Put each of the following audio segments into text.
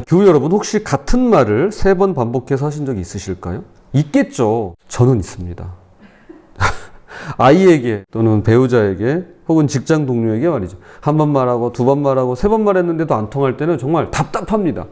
교우 여러분, 혹시 같은 말을 3번 반복해서 하신 적이 있으실까요? 있겠죠. 저는 있습니다. 아이에게 또는 배우자에게 혹은 직장 동료에게 말이죠. 한 번 말하고 2번 말하고 3번 말했는데도 안 통할 때는 정말 답답합니다.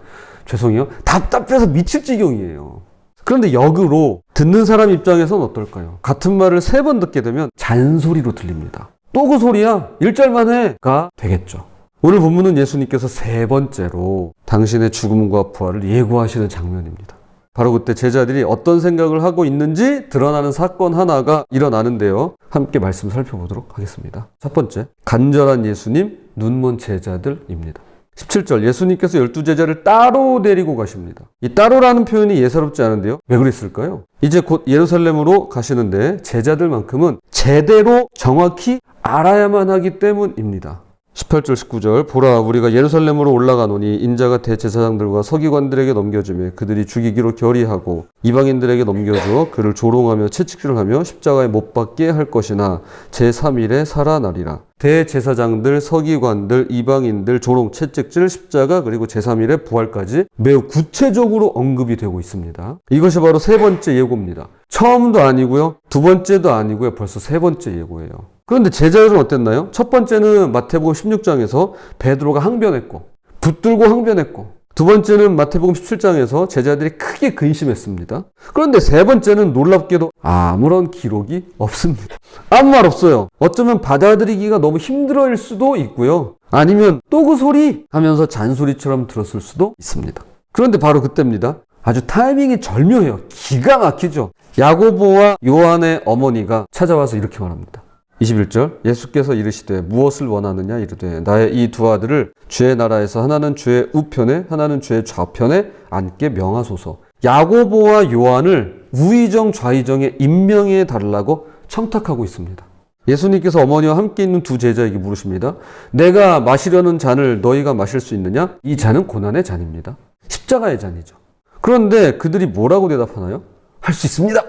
죄송해요. 답답해서 미칠 지경이에요. 그런데 역으로 듣는 사람 입장에서는 어떨까요? 같은 말을 3번 듣게 되면 잔소리로 들립니다. 또 그 소리야? 1절만 해가 되겠죠. 오늘 본문은 예수님께서 3번째로 당신의 죽음과 부활을 예고하시는 장면입니다. 바로 그때 제자들이 어떤 생각을 하고 있는지 드러나는 사건 하나가 일어나는데요. 함께 말씀 살펴보도록 하겠습니다. 첫 번째, 간절한 예수님, 눈먼 제자들입니다. 17절, 예수님께서 12제자를 따로 데리고 가십니다. 이 따로라는 표현이 예사롭지 않은데요. 왜 그랬을까요? 이제 곧 예루살렘으로 가시는데 제자들만큼은 제대로 정확히 알아야만 하기 때문입니다. 18절 19절, 보라 우리가 예루살렘으로 올라가노니 인자가 대제사장들과 서기관들에게 넘겨주며 그들이 죽이기로 결의하고 이방인들에게 넘겨주어 그를 조롱하며 채찍질을 하며 십자가에 못 박게 할 것이나 제3일에 살아나리라. 대제사장들, 서기관들, 이방인들, 조롱, 채찍질, 십자가, 그리고 제3일의 부활까지 매우 구체적으로 언급이 되고 있습니다. 이것이 바로 3번째 예고입니다. 처음도 아니고요, 2번째도 아니고요, 벌써 3번째 예고예요. 그런데 제자들은 어땠나요? 첫 번째는 마태복음 16장에서 베드로가 항변했고 붙들고 항변했고, 2번째는 마태복음 17장에서 제자들이 크게 근심했습니다. 그런데 3번째는 놀랍게도 아무런 기록이 없습니다. 아무 말 없어요. 어쩌면 받아들이기가 너무 힘들어일 수도 있고요, 아니면 또 그 소리 하면서 잔소리처럼 들었을 수도 있습니다. 그런데 바로 그때입니다. 아주 타이밍이 절묘해요. 기가 막히죠. 야고보와 요한의 어머니가 찾아와서 이렇게 말합니다. 21절, 예수께서 이르시되 무엇을 원하느냐 이르되 나의 이 2 아들을 주의 나라에서 하나는 주의 우편에 하나는 주의 좌편에 앉게 명하소서. 야고보와 요한을 우의정 좌의정에 임명해 달라고 청탁하고 있습니다. 예수님께서 어머니와 함께 있는 2 제자에게 물으십니다. 내가 마시려는 잔을 너희가 마실 수 있느냐? 이 잔은 고난의 잔입니다. 십자가의 잔이죠. 그런데 그들이 뭐라고 대답하나요? 할 수 있습니다.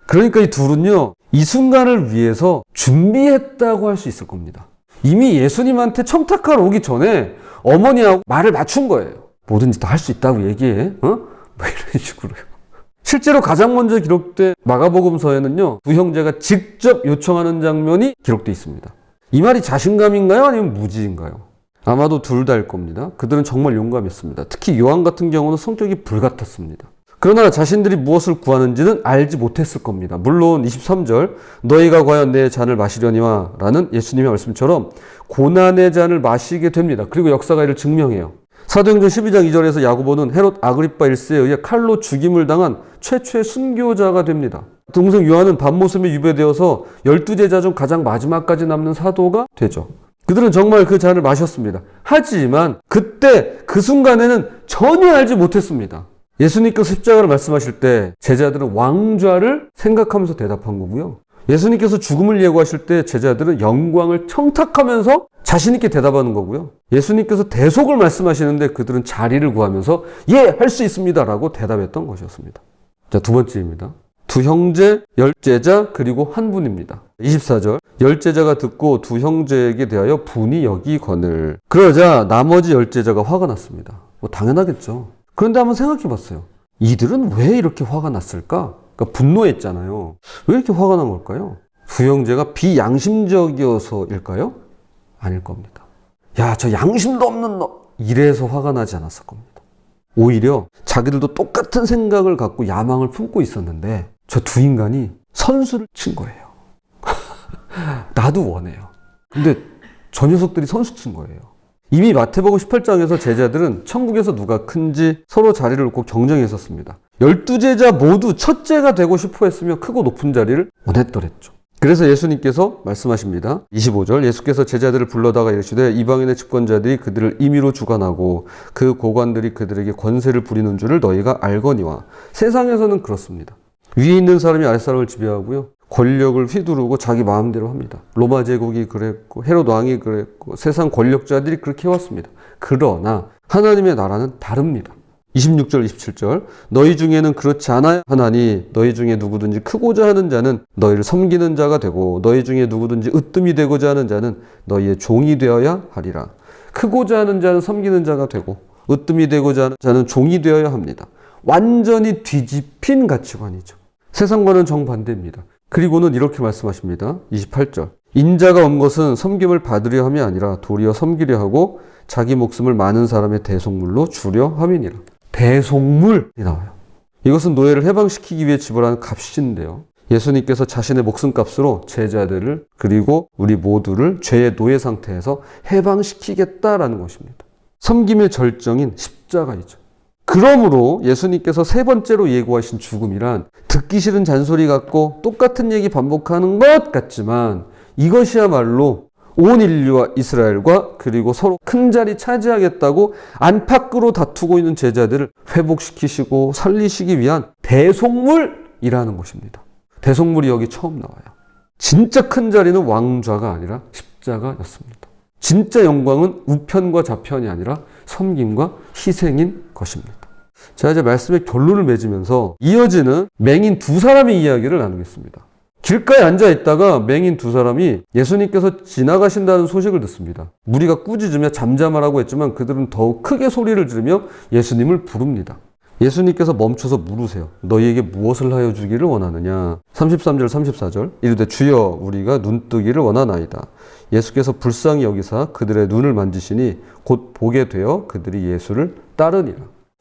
그러니까 이 둘은요, 이 순간을 위해서 준비했다고 할 수 있을 겁니다. 이미 예수님한테 청탁하러 오기 전에 어머니하고 말을 맞춘 거예요. 뭐든지 다 할 수 있다고 얘기해. 뭐 이런 식으로요. 실제로 가장 먼저 기록된 마가복음서에는요, 2 형제가 직접 요청하는 장면이 기록되어 있습니다. 이 말이 자신감인가요? 아니면 무지인가요? 아마도 둘 다일 겁니다. 그들은 정말 용감했습니다. 특히 요한 같은 경우는 성격이 불같았습니다. 그러나 자신들이 무엇을 구하는지는 알지 못했을 겁니다. 물론 23절, 너희가 과연 내 잔을 마시려니와 라는 예수님의 말씀처럼 고난의 잔을 마시게 됩니다. 그리고 역사가 이를 증명해요. 사도행전 12장 2절에서 야고보는 헤롯 아그리파 1세에 의해 칼로 죽임을 당한 최초의 순교자가 됩니다. 동생 요한은 밤모섬에 유배되어서 12제자 중 가장 마지막까지 남는 사도가 되죠. 그들은 정말 그 잔을 마셨습니다. 하지만 그때 그 순간에는 전혀 알지 못했습니다. 예수님께서 십자가를 말씀하실 때 제자들은 왕좌를 생각하면서 대답한 거고요. 예수님께서 죽음을 예고하실 때 제자들은 영광을 청탁하면서 자신 있게 대답하는 거고요. 예수님께서 대속을 말씀하시는데 그들은 자리를 구하면서 예, 할 수 있습니다 라고 대답했던 것이었습니다. 자, 2번째입니다. 2 형제, 10제자, 그리고 한 분입니다. 24절, 10제자가 듣고 2 형제에게 대하여 분이 여기거늘. 그러자 나머지 10제자가 화가 났습니다. 뭐 당연하겠죠. 그런데 한번 생각해 봤어요. 이들은 왜 이렇게 화가 났을까? 그러니까 분노했잖아요. 왜 이렇게 화가 난 걸까요? 2 형제가 비양심적이어서일까요? 아닐 겁니다. 야, 저 양심도 없는 너! 이래서 화가 나지 않았을 겁니다. 오히려 자기들도 똑같은 생각을 갖고 야망을 품고 있었는데 저 2 인간이 선수를 친 거예요. 나도 원해요. 근데 저 녀석들이 선수 친 거예요. 이미 마태복음 18장에서 제자들은 천국에서 누가 큰지 서로 자리를 놓고 경쟁했었습니다. 12제자 모두 첫째가 되고 싶어 했으며 크고 높은 자리를 원했더랬죠. 그래서 예수님께서 말씀하십니다. 25절, 예수께서 제자들을 불러다가 이르시되 이방인의 집권자들이 그들을 임의로 주관하고 그 고관들이 그들에게 권세를 부리는 줄을 너희가 알거니와. 세상에서는 그렇습니다. 위에 있는 사람이 아랫사람을 지배하고요, 권력을 휘두르고 자기 마음대로 합니다. 로마 제국이 그랬고 헤롯 왕이 그랬고 세상 권력자들이 그렇게 해왔습니다. 그러나 하나님의 나라는 다릅니다. 26절 27절, 너희 중에는 그렇지 않아야 하나니 너희 중에 누구든지 크고자 하는 자는 너희를 섬기는 자가 되고 너희 중에 누구든지 으뜸이 되고자 하는 자는 너희의 종이 되어야 하리라. 크고자 하는 자는 섬기는 자가 되고 으뜸이 되고자 하는 자는 종이 되어야 합니다. 완전히 뒤집힌 가치관이죠. 세상과는 정반대입니다. 그리고는 이렇게 말씀하십니다. 28절. 인자가 온 것은 섬김을 받으려 함이 아니라 도리어 섬기려 하고 자기 목숨을 많은 사람의 대속물로 주려 함이니라. 대속물이 나와요. 이것은 노예를 해방시키기 위해 지불하는 값인데요. 예수님께서 자신의 목숨값으로 제자들을 그리고 우리 모두를 죄의 노예 상태에서 해방시키겠다라는 것입니다. 섬김의 절정인 십자가이죠. 그러므로 예수님께서 세 번째로 예고하신 죽음이란 듣기 싫은 잔소리 같고 똑같은 얘기 반복하는 것 같지만 이것이야말로 온 인류와 이스라엘과 그리고 서로 큰 자리 차지하겠다고 안팎으로 다투고 있는 제자들을 회복시키시고 살리시기 위한 대속물이라는 것입니다. 대속물이 여기 처음 나와요. 진짜 큰 자리는 왕좌가 아니라 십자가였습니다. 진짜 영광은 우편과 좌편이 아니라 섬김과 희생인 것입니다. 자, 이제 말씀의 결론을 맺으면서 이어지는 맹인 두 사람의 이야기를 나누겠습니다. 길가에 앉아 있다가 맹인 두 사람이 예수님께서 지나가신다는 소식을 듣습니다. 무리가 꾸짖으며 잠잠하라고 했지만 그들은 더욱 크게 소리를 지르며 예수님을 부릅니다. 예수님께서 멈춰서 물으세요. 너희에게 무엇을 하여 주기를 원하느냐? 33절 34절 이르되 주여 우리가 눈뜨기를 원하나이다. 예수께서 불쌍히 여기사 그들의 눈을 만지시니 곧 보게 되어 그들이 예수를 따르니라.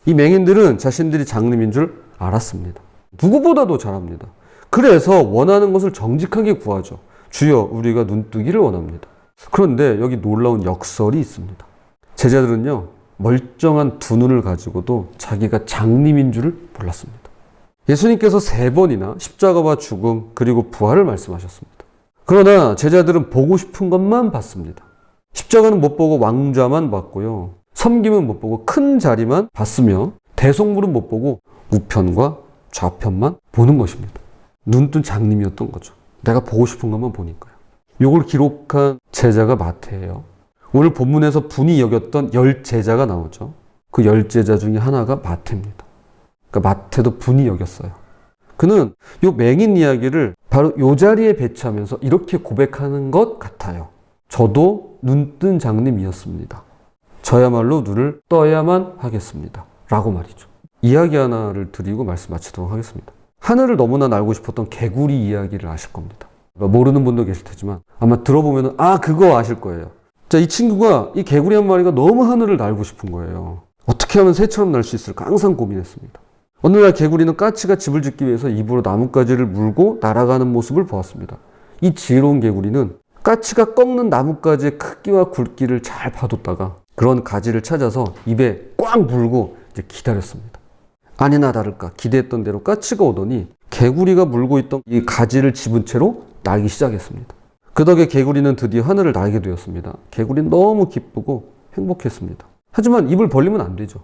이 맹인들은 자신들이 장님인 줄 알았습니다. 누구보다도 잘합니다. 그래서 원하는 것을 정직하게 구하죠. 주여 우리가 눈뜨기를 원합니다. 그런데 여기 놀라운 역설이 있습니다. 제자들은요 멀쩡한 두 눈을 가지고도 자기가 장님인 줄을 몰랐습니다. 예수님께서 세 번이나 십자가와 죽음 그리고 부활을 말씀하셨습니다. 그러나 제자들은 보고 싶은 것만 봤습니다. 십자가는 못 보고 왕좌만 봤고요. 섬김은 못 보고 큰 자리만 봤으며 대속물은 못 보고 우편과 좌편만 보는 것입니다. 눈뜬 장님이었던 거죠. 내가 보고 싶은 것만 보니까요. 이걸 기록한 제자가 마태예요. 오늘 본문에서 분이 여겼던 10제자가 나오죠. 그 10제자 중에 하나가 마태입니다. 그러니까 마태도 분이 여겼어요. 그는 이 맹인 이야기를 바로 이 자리에 배치하면서 이렇게 고백하는 것 같아요. 저도 눈뜬 장님이었습니다. 저야말로 눈을 떠야만 하겠습니다. 라고 말이죠. 이야기 하나를 드리고 말씀 마치도록 하겠습니다. 하늘을 너무나 날고 싶었던 개구리 이야기를 아실 겁니다. 모르는 분도 계실 테지만 아마 들어보면 그거 아실 거예요. 자, 이 친구가 이 개구리 한 마리가 너무 하늘을 날고 싶은 거예요. 어떻게 하면 새처럼 날 수 있을까 항상 고민했습니다. 어느 날 개구리는 까치가 집을 짓기 위해서 입으로 나뭇가지를 물고 날아가는 모습을 보았습니다. 이 지혜로운 개구리는 까치가 꺾는 나뭇가지의 크기와 굵기를 잘 봐뒀다가 그런 가지를 찾아서 입에 꽉 물고 이제 기다렸습니다. 아니나 다를까 기대했던 대로 까치가 오더니 개구리가 물고 있던 이 가지를 집은 채로 날기 시작했습니다. 그 덕에 개구리는 드디어 하늘을 날게 되었습니다. 개구리는 너무 기쁘고 행복했습니다. 하지만 입을 벌리면 안 되죠.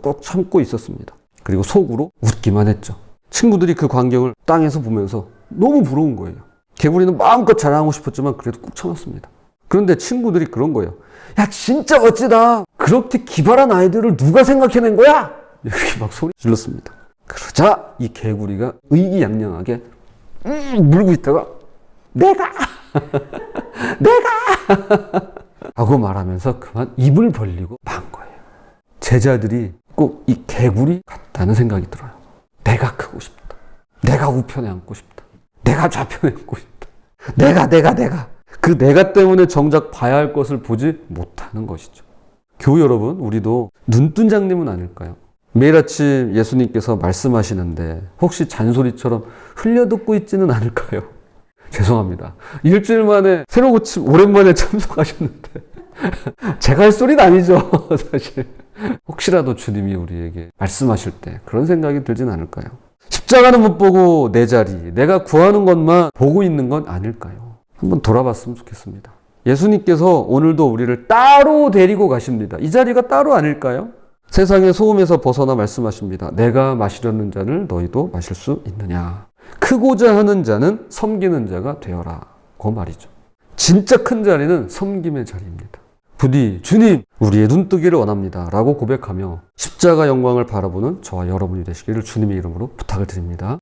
꼭 참고 있었습니다. 그리고 속으로 웃기만 했죠. 친구들이 그 광경을 땅에서 보면서 너무 부러운 거예요. 개구리는 마음껏 자랑하고 싶었지만 그래도 꾹 참았습니다. 그런데 친구들이 그런 거예요. 야, 진짜 멋지다. 그렇게 기발한 아이디어를 누가 생각해낸 거야? 이렇게 막 소리 질렀습니다. 그러자 이 개구리가 의기양양하게 물고 있다가 내가 하고 말하면서 그만 입을 벌리고 만 거예요. 제자들이 꼭 이 개구리 같다는 생각이 들어요. 내가 크고 싶다. 내가 우편에 앉고 싶다. 내가 좌편에 앉고 싶다. 내가 그 내가 때문에 정작 봐야 할 것을 보지 못하는 것이죠. 교우 여러분, 우리도 눈뜬 장님은 아닐까요? 매일 아침 예수님께서 말씀하시는데 혹시 잔소리처럼 흘려듣고 있지는 않을까요? 죄송합니다. 일주일 만에 새로 고침 오랜만에 참석하셨는데 제가 할 소리는 아니죠. 사실 혹시라도 주님이 우리에게 말씀하실 때 그런 생각이 들진 않을까요? 십자가는 못 보고 내 자리, 내가 구하는 것만 보고 있는 건 아닐까요? 한번 돌아봤으면 좋겠습니다. 예수님께서 오늘도 우리를 따로 데리고 가십니다. 이 자리가 따로 아닐까요? 세상의 소음에서 벗어나 말씀하십니다. 내가 마시려는 잔을 너희도 마실 수 있느냐? 크고자 하는 자는 섬기는 자가 되어라. 그 말이죠. 진짜 큰 자리는 섬김의 자리입니다. 부디 주님, 우리의 눈뜨기를 원합니다. 라고 고백하며 십자가 영광을 바라보는 저와 여러분이 되시기를 주님의 이름으로 부탁을 드립니다.